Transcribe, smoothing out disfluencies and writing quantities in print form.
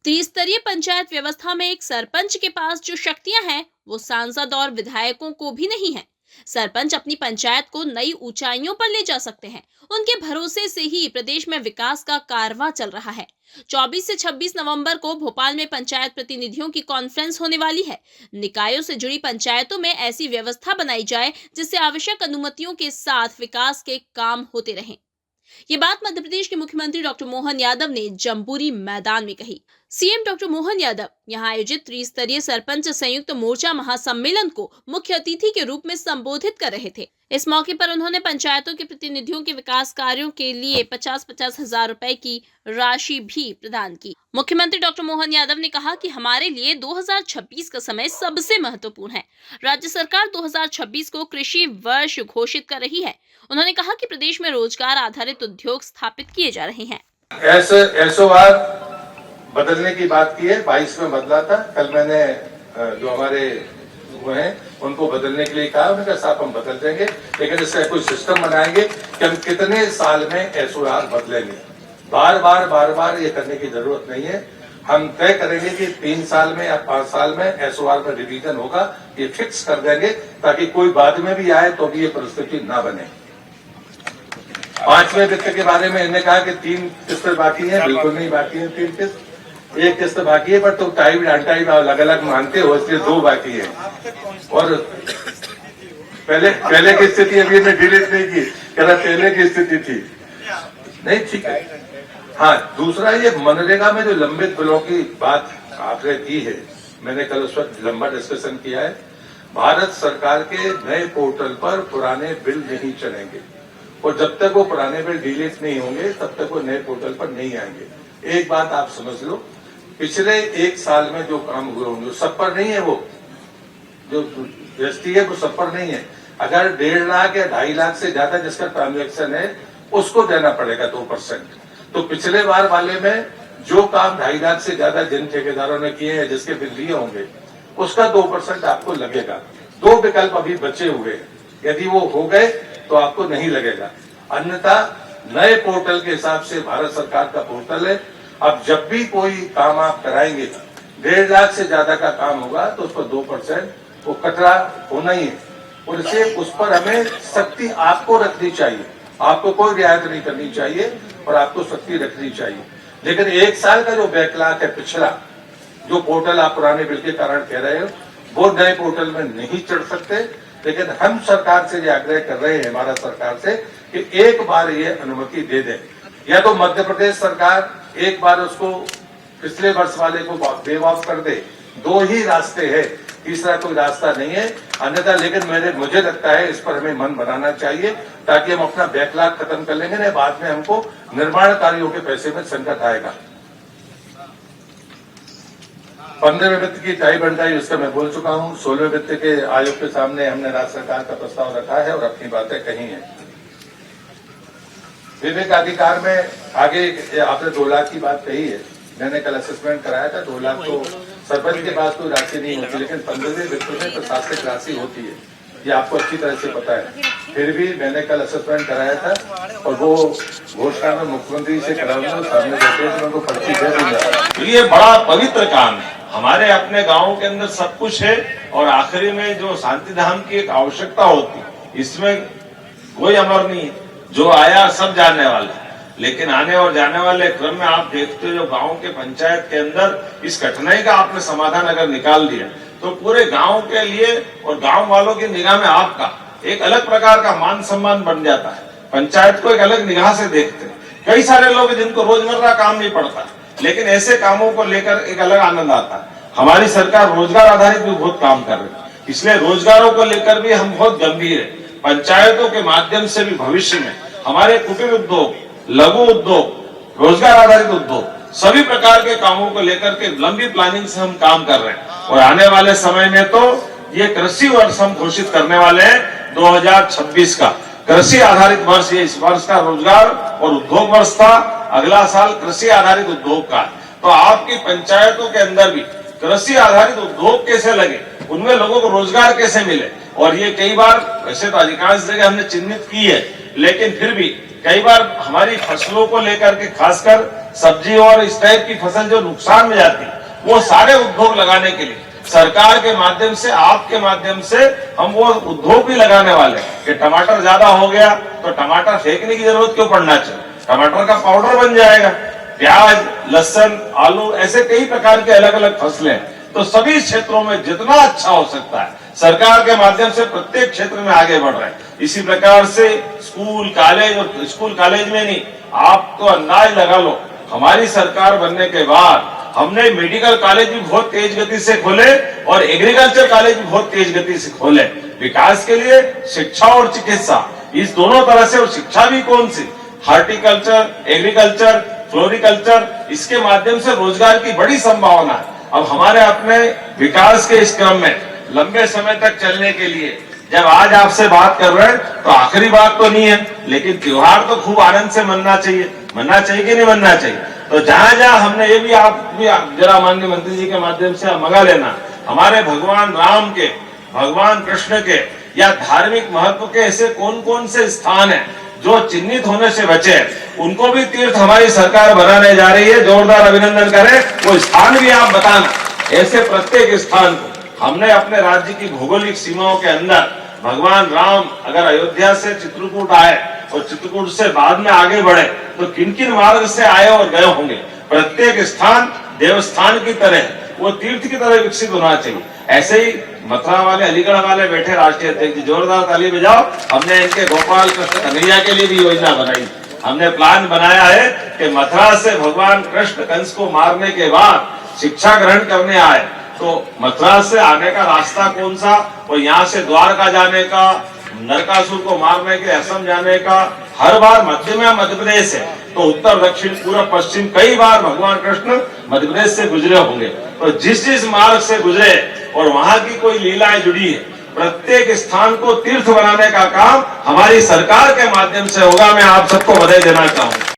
त्रिस्तरीय पंचायत व्यवस्था में एक सरपंच के पास जो शक्तियां हैं वो सांसद और विधायकों को भी नहीं है। सरपंच अपनी पंचायत को नई ऊंचाइयों पर ले जा सकते हैं। उनके भरोसे से ही प्रदेश में विकास का कारवां चल रहा है। 24 से 26 नवंबर को भोपाल में पंचायत प्रतिनिधियों की कॉन्फ्रेंस होने वाली है। निकायों से जुड़ी पंचायतों में ऐसी व्यवस्था बनाई जाए जिससे आवश्यक अनुमतियों के साथ विकास के काम होते रहें। ये बात मध्य प्रदेश के मुख्यमंत्री डॉक्टर मोहन यादव ने जम्बूरी मैदान में कही। सीएम डॉक्टर मोहन यादव यहां आयोजित त्रिस्तरीय सरपंच संयुक्त मोर्चा महासम्मेलन को मुख्य अतिथि के रूप में संबोधित कर रहे थे। इस मौके पर उन्होंने पंचायतों के प्रतिनिधियों के विकास कार्यों के लिए 50-50 हजार रुपए की राशि भी प्रदान की। मुख्यमंत्री डॉक्टर मोहन यादव ने कहा कि हमारे लिए 2026 का समय सबसे महत्वपूर्ण है। राज्य सरकार 2026 को कृषि वर्ष घोषित कर रही है। उन्होंने कहा कि प्रदेश में रोजगार आधारित उद्योग स्थापित किए जा रहे हैं। एसओआर बदलने की बात की है, 22 में बदला था। कल मैंने जो हमारे वो हैं उनको बदलने के लिए कहा, उन्होंने कहा साहब हम बदल देंगे, लेकिन इसका कोई सिस्टम बनाएंगे कि हम कितने साल में एसओआर बदलेंगे। बार बार ये करने की जरूरत नहीं है। हम तय करेंगे कि 3 साल में या 5 साल में एसओआर में रिवीजन होगा, ये फिक्स कर देंगे ताकि कोई बाद में भी आए तो भी ये परिस्थिति ना बने। 5वें वित्त के बारे में इन्होंने कहा कि 3 किस्तें बाकी हैं, बिल्कुल नहीं बाकी है 3 किस्त, 1 किस्त बाकी है, पर तो टाइम अलग अलग मानते हो, इसलिए 2 बाकी है। और पहले की स्थिति अभी हमने डिलीट नहीं की, कह रहा पहले की स्थिति थी नहीं, ठीक है। हाँ, दूसरा ये मनरेगा में जो लंबित बिलों की बात आपने की है, मैंने कल उस वक्त लंबा डिस्कशन किया है। भारत सरकार के नए पोर्टल पर पुराने बिल नहीं चलेंगे और जब तक वो पुराने बिल डिलीट नहीं होंगे तब तक वो नए पोर्टल पर नहीं आएंगे। एक बात आप समझ लो, पिछले 1 साल में जो काम हुए होंगे सब पर नहीं है, वो जो जीएसटी है वो सब पर नहीं है। अगर 1.5 लाख या 2.5 लाख से ज्यादा जिसका ट्रांजेक्शन है उसको देना पड़ेगा 2%। तो पिछले बार वाले में जो काम 2.5 लाख से ज्यादा जिन ठेकेदारों ने किए हैं, जिसके बिल लिए होंगे, उसका 2% आपको लगेगा। 2 विकल्प अभी बचे हुए हैं, यदि वो हो गए तो आपको नहीं लगेगा, अन्यथा नए पोर्टल के हिसाब से भारत सरकार का पोर्टल है। अब जब भी कोई काम आप कराएंगे, 1.5 लाख से ज्यादा का काम होगा तो उस पर 2% वो कटरा होना ही है। और इसे उस पर हमें सख्ती आपको रखनी चाहिए, आपको कोई रियायत नहीं करनी चाहिए और आपको सख्ती रखनी चाहिए। लेकिन 1 साल का जो बैकलॉग है पिछला, जो पोर्टल आप पुराने बिल के कारण कह रहे हो, वो नए पोर्टल में नहीं चढ़ सकते। लेकिन हम सरकार से ये आग्रह कर रहे हैं, भारत सरकार से, कि एक बार ये अनुमति दे दें, या तो मध्य प्रदेश सरकार एक बार उसको पिछले वर्ष वाले को वेव ऑफ कर दे। 2 ही रास्ते हैं, तीसरा कोई रास्ता नहीं है, अन्यथा। लेकिन मुझे लगता है इस पर हमें मन बनाना चाहिए ताकि हम अपना बैकलॉग खत्म कर लेंगे, नहीं बाद में हमको निर्माण कार्यों के पैसे में संकट आएगा। 15वें वित्त की टाई बंटाई उसका मैं बोल चुका हूं। 16वें वित्त के आयोग के सामने हमने राज्य सरकार का प्रस्ताव रखा है और अपनी बातें कही हैं। विवेकाधिकार में आगे आपने 2 लाख की बात कही है, मैंने कल असेसमेंट कराया था। 2 लाख तो सरपंच के पास कोई राशि नहीं होती, लेकिन 15वें वित्त में प्रशासनिक राशि होती है, ये आपको अच्छी तरह से पता है। फिर भी मैंने कल असेसमेंट कराया था और वो घोषणा में मुख्यमंत्री से कराऊंगा, सामने बैठे उनको पर्ची दे दूंगा। ये बड़ा पवित्र काम है, हमारे अपने गाँव के अंदर सब कुछ है और आखिरी में जो शांति धाम की एक आवश्यकता होती, इसमें कोई अमर नहीं है। जो आया सब जाने वाला है, लेकिन आने और जाने वाले क्रम में आप देखते हो जो गांव के पंचायत के अंदर इस कठिनाई का आपने समाधान अगर निकाल दिया तो पूरे गांव के लिए और गांव वालों की निगाह में आपका एक अलग प्रकार का मान सम्मान बन जाता है। पंचायत को एक अलग निगाह से देखते हैं। कई सारे लोग जिनको रोजमर्रा काम नहीं पड़ता, लेकिन ऐसे कामों को लेकर एक अलग आनंद आता है। हमारी सरकार रोजगार आधारित भी बहुत काम कर रही है, इसलिए रोजगारों को लेकर भी हम बहुत गंभीर है। पंचायतों के माध्यम से भी भविष्य में हमारे कुटीर उद्योग, लघु उद्योग, रोजगार आधारित उद्योग, सभी प्रकार के कामों को लेकर के लंबी प्लानिंग से हम काम कर रहे हैं। और आने वाले समय में तो ये कृषि वर्ष हम घोषित करने वाले हैं 2026 का कृषि आधारित वर्ष। ये इस वर्ष का रोजगार और उद्योग वर्ष था, अगला साल कृषि आधारित उद्योग का। तो आपकी पंचायतों के अंदर भी कृषि आधारित उद्योग कैसे लगे, उनमें लोगों को रोजगार कैसे मिले। और ये कई बार वैसे तो अधिकांश जगह हमने चिन्हित की है, लेकिन फिर भी कई बार हमारी फसलों को लेकर के खासकर सब्जी और इस टाइप की फसल जो नुकसान में जाती है, वो सारे उद्योग लगाने के लिए सरकार के माध्यम से, आपके माध्यम से हम वो उद्योग भी लगाने वाले हैं कि टमाटर ज्यादा हो गया तो टमाटर फेंकने की जरूरत क्यों पड़ना चाहिए, टमाटर का पाउडर बन जाएगा। प्याज, लहसुन, आलू, ऐसे कई प्रकार के अलग अलग फसलें हैं। तो सभी क्षेत्रों में जितना अच्छा हो सकता है सरकार के माध्यम से प्रत्येक क्षेत्र में आगे बढ़ रहे हैं। इसी प्रकार से स्कूल कॉलेज, और स्कूल कॉलेज में नहीं, आप तो अंदाज लगा लो, हमारी सरकार बनने के बाद हमने मेडिकल कॉलेज भी बहुत तेज गति से खोले और एग्रीकल्चर कॉलेज भी बहुत तेज गति से खोले। विकास के लिए शिक्षा और चिकित्सा, इस दोनों तरह से, और शिक्षा भी कौन सी, हार्टिकल्चर, एग्रीकल्चर, फ्लोरिकल्चर, इसके माध्यम से रोजगार की बड़ी संभावना है। अब हमारे अपने विकास के इस क्रम में लंबे समय तक चलने के लिए जब आज आपसे बात कर रहे हैं तो आखिरी बात तो नहीं है, लेकिन त्योहार तो खूब आनंद से मनना चाहिए कि नहीं मनना चाहिए। तो जहां जहां हमने, ये भी आप भी जरा माननीय मंत्री जी के माध्यम से मंगा लेना, हमारे भगवान राम के, भगवान कृष्ण के या धार्मिक महत्व के ऐसे कौन कौन से स्थान हैं जो चिन्हित होने से बचे हैं, उनको भी तीर्थ हमारी सरकार बनाने जा रही है। जोरदार अभिनंदन करें। वो स्थान भी आप बताना, ऐसे प्रत्येक स्थान को हमने अपने राज्य की भौगोलिक सीमाओं के अंदर, भगवान राम अगर अयोध्या से चित्रकूट आए और चित्रकूट से बाद में आगे बढ़े तो किन किन मार्ग से आए और गए होंगे, प्रत्येक स्थान देवस्थान की तरह, वो तीर्थ की तरह विकसित होना चाहिए। ऐसे ही मथुरा वाले, अलीगढ़ वाले बैठे राष्ट्रीय अध्यक्ष जी, जोरदार ताली बजाओ। हमने इनके गोपाल कृष्ण कन्हैया के लिए भी योजना बनाई, हमने प्लान बनाया है कि मथुरा से भगवान कृष्ण कंस को मारने के बाद शिक्षा ग्रहण करने आए तो मथुरा से आने का रास्ता कौन सा, और यहाँ से द्वारका जाने का, नरकासुर को मारने के असम जाने का, हर बार मध्य में मध्य प्रदेश है तो उत्तर दक्षिण पूर्व पश्चिम कई बार भगवान कृष्ण मध्य प्रदेश से गुजरे होंगे। तो जिस जिस मार्ग से गुजरे और वहां की कोई लीलाएं जुड़ी है, प्रत्येक स्थान को तीर्थ बनाने का काम हमारी सरकार के माध्यम से होगा। मैं आप सबको बधाई देना चाहूंगा।